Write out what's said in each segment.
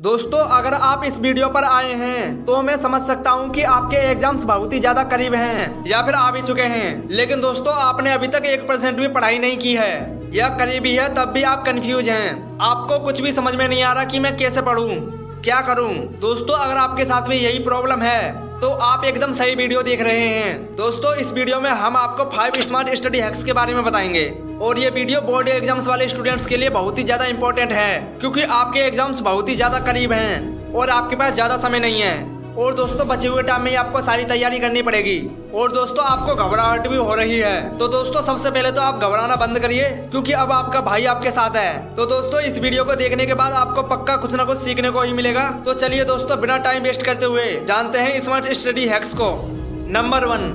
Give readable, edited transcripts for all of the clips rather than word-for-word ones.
दोस्तों अगर आप इस वीडियो पर आए हैं तो मैं समझ सकता हूं कि आपके एग्जाम्स बहुत ही ज्यादा करीब हैं या फिर आ भी चुके हैं। लेकिन दोस्तों आपने अभी तक 1% भी पढ़ाई नहीं की है या करीब ही है, तब भी आप कंफ्यूज हैं। आपको कुछ भी समझ में नहीं आ रहा कि मैं कैसे पढूं, क्या करूं। दोस्तों अगर आपके साथ भी यही प्रॉब्लम है तो आप एकदम सही वीडियो देख रहे हैं। दोस्तों इस वीडियो में हम आपको 5 स्मार्ट स्टडी हैक्स के बारे में बताएंगे और ये वीडियो बोर्ड एग्जाम्स वाले स्टूडेंट्स के लिए बहुत ही ज्यादा इंपॉर्टेंट है, क्योंकि आपके एग्जाम्स बहुत ही ज्यादा करीब हैं और आपके पास ज्यादा समय नहीं है। और दोस्तों बचे हुए टाइम में आपको सारी तैयारी करनी पड़ेगी और दोस्तों आपको घबराहट भी हो रही है। तो दोस्तों सबसे पहले तो आप घबराना बंद करिए, क्योंकि अब आपका भाई आपके साथ है। तो दोस्तों इस वीडियो को देखने के बाद आपको पक्का कुछ ना कुछ सीखने को ही मिलेगा। तो चलिए दोस्तों बिना टाइम वेस्ट करते हुए जानते हैं स्मार्ट स्टडी हैक्स को। Number 1,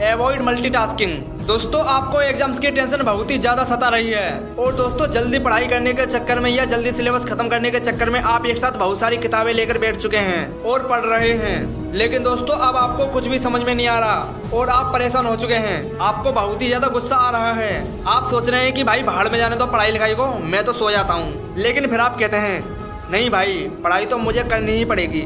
avoid multitasking. दोस्तों आपको एग्जाम्स की टेंशन बहुत ही ज्यादा सता रही है और दोस्तों जल्दी पढ़ाई करने के चक्कर में या जल्दी सिलेबस खत्म करने के चक्कर में आप एक साथ बहुत सारी किताबें लेकर बैठ चुके हैं और पढ़ रहे हैं। लेकिन दोस्तों अब आपको कुछ भी समझ में नहीं आ रहा और आप परेशान हो चुके हैं। आपको बहुत ही ज्यादा गुस्सा आ रहा है। आप सोच रहे हैं कि भाई भाड़ में जाने दो पढ़ाई लिखाई को, मैं तो सो जाता हूँ। लेकिन फिर आप कहते हैं नहीं भाई, पढ़ाई तो मुझे करनी ही पड़ेगी,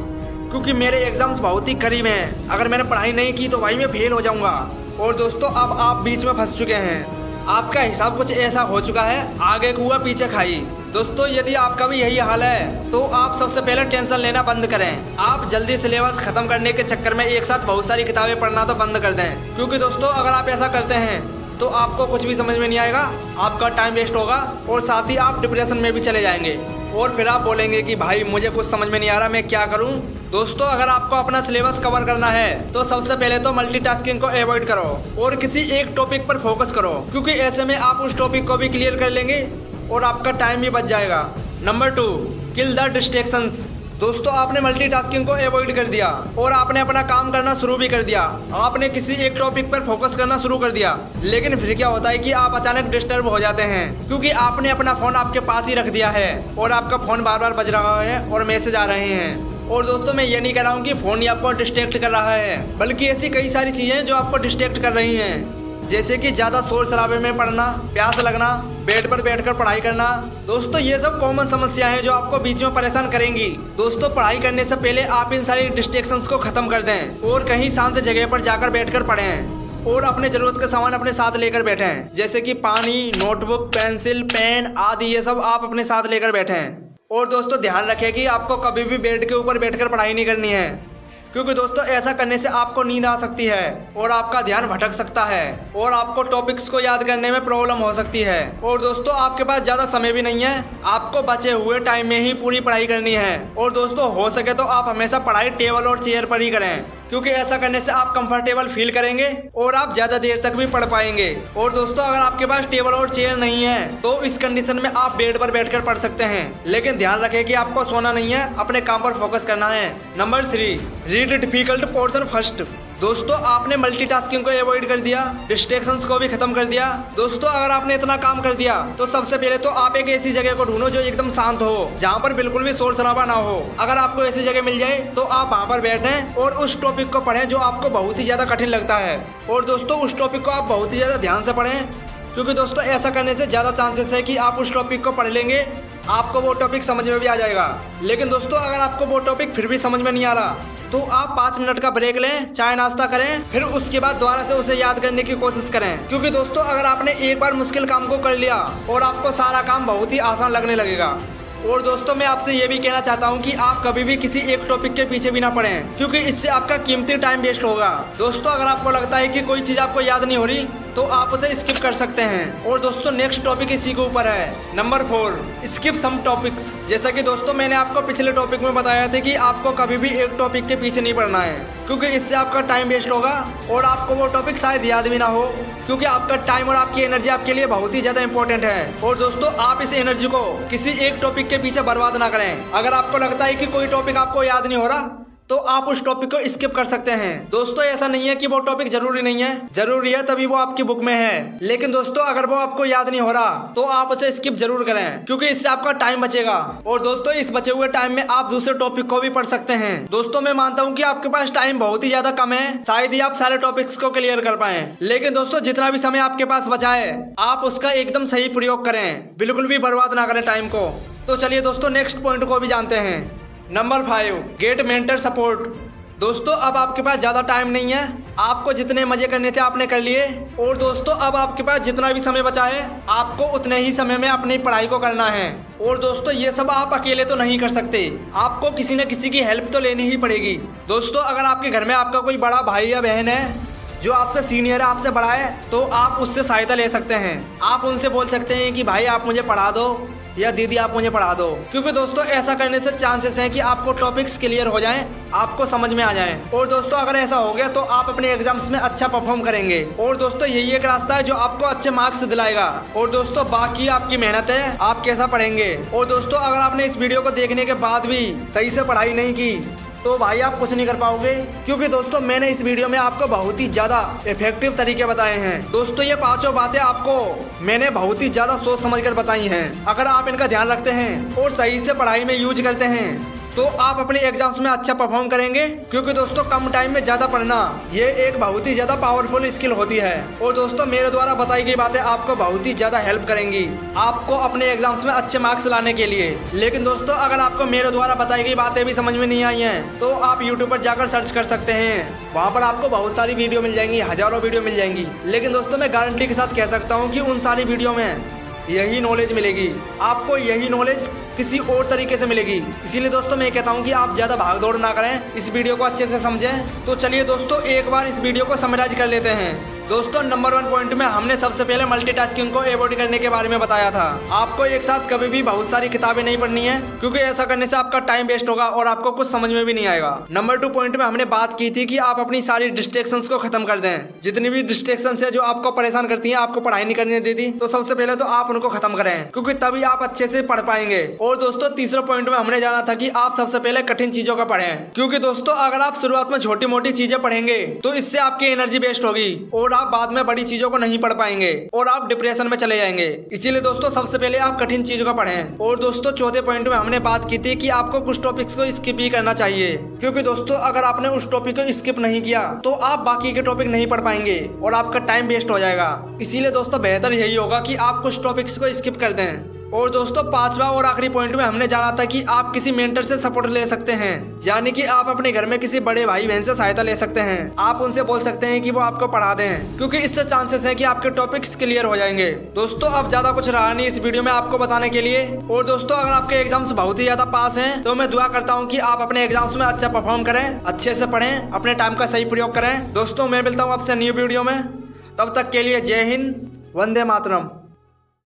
क्योंकि मेरे एग्जाम्स बहुत ही करीब हैं। अगर मैंने पढ़ाई नहीं की तो भाई मैं फेल हो जाऊंगा। और दोस्तों अब आप बीच में फंस चुके हैं। आपका हिसाब कुछ ऐसा हो चुका है, आगे कुआ पीछे खाई। दोस्तों यदि आपका भी यही हाल है तो आप सबसे पहले टेंशन लेना बंद करें। आप जल्दी सिलेबस खत्म करने के चक्कर में एक साथ बहुत सारी किताबें पढ़ना तो बंद कर दें, क्योंकि दोस्तों अगर आप ऐसा करते हैं तो आपको कुछ भी समझ में नहीं आएगा, आपका टाइम वेस्ट होगा और साथ ही आप डिप्रेशन में भी चले जाएंगे और फिर आप बोलेंगे कि भाई मुझे कुछ समझ में नहीं आ रहा, मैं क्या करूं। दोस्तों अगर आपको अपना सिलेबस कवर करना है तो सबसे पहले तो मल्टीटास्किंग को अवॉइड करो और किसी एक टॉपिक पर फोकस करो, क्योंकि ऐसे में आप उस टॉपिक को भी क्लियर कर लेंगे और आपका टाइम भी बच जाएगा। Number 2, kill the distractions. दोस्तों आपने मल्टीटास्किंग को अवॉइड कर दिया और आपने अपना काम करना शुरू भी कर दिया। आपने किसी एक टॉपिक पर फोकस करना शुरू कर दिया, लेकिन फिर क्या होता है कि आप अचानक डिस्टर्ब हो जाते हैं, क्योंकि आपने अपना फोन आपके पास ही रख दिया है और आपका फोन बार बार बज रहा है और मैसेज आ रहे हैं। और दोस्तों मैं ये नहीं कह रहा हूँ कि फोन ही आपको डिस्ट्रैक्ट कर रहा है, बल्कि ऐसी कई सारी चीजें जो आपको डिस्ट्रैक्ट कर रही हैं, जैसे कि ज्यादा शोर शराबे में पढ़ना, प्यास लगना, बेड पर बैठकर पढ़ाई करना। दोस्तों ये सब कॉमन समस्या हैं जो आपको बीच में परेशान करेंगी। दोस्तों पढ़ाई करने से पहले आप इन सारी डिस्ट्रैक्शंस को खत्म कर दें और कहीं शांत जगह पर जाकर बैठकर पढ़ें और अपने जरूरत का सामान अपने साथ लेकर बैठें, जैसे कि पानी, नोटबुक, पेंसिल, पेन आदि, ये सब आप अपने साथ लेकर बैठें। और दोस्तों ध्यान रखें कि आपको कभी भी बेड के ऊपर बैठकर पढ़ाई नहीं करनी है, क्योंकि दोस्तों ऐसा करने से आपको नींद आ सकती है और आपका ध्यान भटक सकता है और आपको टॉपिक्स को याद करने में प्रॉब्लम हो सकती है। और दोस्तों आपके पास ज्यादा समय भी नहीं है, आपको बचे हुए टाइम में ही पूरी पढ़ाई करनी है। और दोस्तों हो सके तो आप हमेशा पढ़ाई टेबल और चेयर पर ही करें, क्योंकि ऐसा करने से आप कंफर्टेबल फील करेंगे और आप ज्यादा देर तक भी पढ़ पाएंगे। और दोस्तों अगर आपके पास टेबल और चेयर नहीं है तो इस कंडीशन में आप बेड पर बैठकर पढ़ सकते हैं, लेकिन ध्यान रखें कि आपको सोना नहीं है, अपने काम पर फोकस करना है। Number 3, read difficult portion first. दोस्तों आपने मल्टीटास्किंग को अवॉइड कर दिया, डिस्ट्रैक्शंस को भी खत्म कर दिया। दोस्तों अगर आपने इतना काम कर दिया तो सबसे पहले तो आप एक ऐसी जगह को ढूंढो जो एकदम शांत हो, जहाँ पर बिल्कुल भी शोर शराबा ना हो। अगर आपको ऐसी जगह मिल जाए तो आप वहाँ पर बैठें और उस टॉपिक को पढ़ें जो आपको बहुत ही ज्यादा कठिन लगता है। और दोस्तों उस टॉपिक को आप बहुत ही ज्यादा ध्यान से पढ़ें, क्योंकि दोस्तों ऐसा करने से ज्यादा चांसेस है कि आप उस टॉपिक को पढ़ लेंगे, आपको वो टॉपिक समझ में भी आ जाएगा। लेकिन दोस्तों अगर आपको वो टॉपिक फिर भी समझ में नहीं आ रहा तो आप 5 मिनट का ब्रेक लें, चाय नाश्ता करें, फिर उसके बाद दोबारा से उसे याद करने की कोशिश करें। क्योंकि दोस्तों अगर आपने एक बार मुश्किल काम को कर लिया और आपको सारा काम बहुत ही आसान लगने लगेगा। और दोस्तों मैं आपसे ये भी कहना चाहता हूँ कि आप कभी भी किसी एक टॉपिक के पीछे भी ना पढ़ें, क्योंकि इससे आपका कीमती टाइम वेस्ट होगा। दोस्तों अगर आपको लगता है कि कोई चीज आपको याद नहीं हो रही तो आप उसे स्किप कर सकते हैं। और दोस्तों नेक्स्ट टॉपिक इसी के ऊपर है। Number 4, skip some topics. जैसा कि दोस्तों मैंने आपको पिछले टॉपिक में बताया था कि आपको कभी भी एक टॉपिक के पीछे नहीं पढ़ना है, क्योंकि इससे आपका टाइम वेस्ट होगा और आपको वो टॉपिक शायद याद भी ना हो, क्योंकि आपका टाइम और आपकी एनर्जी आपके लिए बहुत ही ज्यादा इंपॉर्टेंट है। और दोस्तों आप इस एनर्जी को किसी एक टॉपिक के पीछे बर्बाद ना करें। अगर आपको लगता है कि कोई टॉपिक आपको याद नहीं हो रहा तो आप उस टॉपिक को स्किप कर सकते हैं। दोस्तों ऐसा नहीं है कि वो टॉपिक जरूरी नहीं है, जरूरी है तभी वो आपकी बुक में है। लेकिन दोस्तों अगर वो आपको याद नहीं हो रहा तो आप उसे स्किप जरूर करें, क्योंकि इससे आपका टाइम बचेगा। और दोस्तों इस बचे हुए टाइम में आप दूसरे टॉपिक को भी पढ़ सकते हैं। दोस्तों मैं मानता हूँ कि आपके पास टाइम बहुत ही ज्यादा कम है, शायद ही आप सारे टॉपिक्स को क्लियर कर पाए। लेकिन दोस्तों जितना भी समय आपके पास बचा है आप उसका एकदम सही प्रयोग करें, बिल्कुल भी बर्बाद ना करें टाइम को। तो चलिए दोस्तों नेक्स्ट पॉइंट को भी जानते हैं। Number 5, get mentor support. दोस्तों अब आपके पास ज़्यादा टाइम नहीं है, आपको जितने मजे करने थे आपने कर लिए। और दोस्तों अब आपके पास जितना भी समय बचा है आपको उतने ही समय में अपनी पढ़ाई को करना है। और दोस्तों ये सब आप अकेले तो नहीं कर सकते, आपको किसी न किसी की हेल्प तो लेनी ही पड़ेगी। दोस्तों अगर आपके घर में आपका कोई बड़ा भाई या बहन है जो आपसे सीनियर है, आपसे बड़ा है, तो आप उससे सहायता ले सकते हैं। आप उनसे बोल सकते हैं कि भाई आप मुझे पढ़ा दो या दीदी आप मुझे पढ़ा दो, क्योंकि दोस्तों ऐसा करने से चांसेस हैं कि आपको टॉपिक्स क्लियर हो जाएं, आपको समझ में आ जाएं। और दोस्तों अगर ऐसा हो गया तो आप अपने एग्जाम्स में अच्छा परफॉर्म करेंगे। और दोस्तों यही एक रास्ता है जो आपको अच्छे मार्क्स दिलाएगा। और दोस्तों बाकी आपकी मेहनत है, आप कैसा पढ़ेंगे। और दोस्तों अगर आपने इस वीडियो को देखने के बाद भी सही से पढ़ाई नहीं की तो भाई आप कुछ नहीं कर पाओगे, क्योंकि दोस्तों मैंने इस वीडियो में आपको बहुत ही ज्यादा इफेक्टिव तरीके बताए हैं। दोस्तों ये 5 बातें आपको मैंने बहुत ही ज्यादा सोच समझकर बताई हैं। अगर आप इनका ध्यान रखते हैं और सही से पढ़ाई में यूज करते हैं तो आप अपने एग्जाम्स में अच्छा परफॉर्म करेंगे। क्योंकि दोस्तों कम टाइम में ज्यादा पढ़ना ये एक बहुत ही ज्यादा पावरफुल स्किल होती है। और दोस्तों मेरे द्वारा बताई गई बातें आपको बहुत ही ज्यादा हेल्प करेंगी आपको अपने एग्जाम्स में अच्छे मार्क्स लाने के लिए। लेकिन दोस्तों अगर आपको मेरे द्वारा बताई गई बातें भी समझ में नहीं आई हैं तो आप यूट्यूब पर जाकर सर्च कर सकते हैं। वहाँ पर आपको बहुत सारी वीडियो मिल जाएंगी, हजारों वीडियो मिल जाएंगी। लेकिन दोस्तों मैं गारंटी के साथ कह सकता हूँ कि उन सारी वीडियो में यही नॉलेज मिलेगी, आपको यही नॉलेज किसी और तरीके से मिलेगी। इसीलिए दोस्तों मैं कहता हूँ कि आप ज्यादा भाग दौड़ ना करें, इस वीडियो को अच्छे से समझें। तो चलिए दोस्तों एक बार इस वीडियो को समराइज कर लेते हैं। दोस्तों नंबर 1 पॉइंट में हमने सबसे पहले मल्टीटास्किंग को अवॉइड करने के बारे में बताया था। आपको एक साथ कभी भी बहुत सारी किताबें नहीं पढ़नी है, क्योंकि ऐसा करने से आपका टाइम वेस्ट होगा और आपको कुछ समझ में भी नहीं आएगा। नंबर 2 पॉइंट में हमने बात की थी कि आप अपनी सारी डिस्ट्रैक्शंस को खत्म कर दें। जितनी भी डिस्ट्रैक्शंस है जो आपको परेशान करती हैं, आपको पढ़ाई नहीं करने देती, तो सबसे पहले तो आप उनको खत्म करें, क्योंकि तभी आप अच्छे से पढ़ पाएंगे। और दोस्तों तीसरा पॉइंट में हमने जाना था कि आप सबसे पहले कठिन चीजों का पढ़ें, क्योंकि दोस्तों अगर आप शुरुआत में छोटी मोटी चीजें पढ़ेंगे तो इससे आपकी एनर्जी वेस्ट होगी और आप बाद में बड़ी चीजों को नहीं पढ़ पाएंगे और आप डिप्रेशन में चले जाएंगे। इसीलिए दोस्तों सबसे पहले आप कठिन चीजों का पढ़ें। और दोस्तों चौथे पॉइंट में हमने बात की थी कि आपको कुछ टॉपिक्स को स्किप ही करना चाहिए, क्योंकि दोस्तों अगर आपने उस टॉपिक को स्किप नहीं किया तो आप बाकी के टॉपिक नहीं पढ़ पाएंगे और आपका टाइम वेस्ट हो जाएगा। इसीलिए दोस्तों बेहतर यही होगा कि आप कुछ टॉपिक्स को स्किप कर दें। और दोस्तों 5वां और आखिरी पॉइंट में हमने जाना था कि आप किसी मेंटर से सपोर्ट ले सकते हैं, यानी कि आप अपने घर में किसी बड़े भाई बहन से सहायता ले सकते हैं। आप उनसे बोल सकते हैं कि वो आपको पढ़ा दें, क्योंकि इससे चांसेस है कि आपके टॉपिक्स क्लियर हो जाएंगे। दोस्तों अब ज्यादा कुछ रहा नहीं इस वीडियो में आपको बताने के लिए। और दोस्तों अगर आपके एग्जाम्स बहुत ही ज्यादा पास हैं तो मैं दुआ करता हूँ कि आप अपने एग्जाम्स में अच्छा परफॉर्म करें, अच्छे से पढ़ें, अपने टाइम का सही प्रयोग करें। दोस्तों मैं मिलता हूँ आपसे न्यू वीडियो में, तब तक के लिए जय हिंद, वंदे मातरम।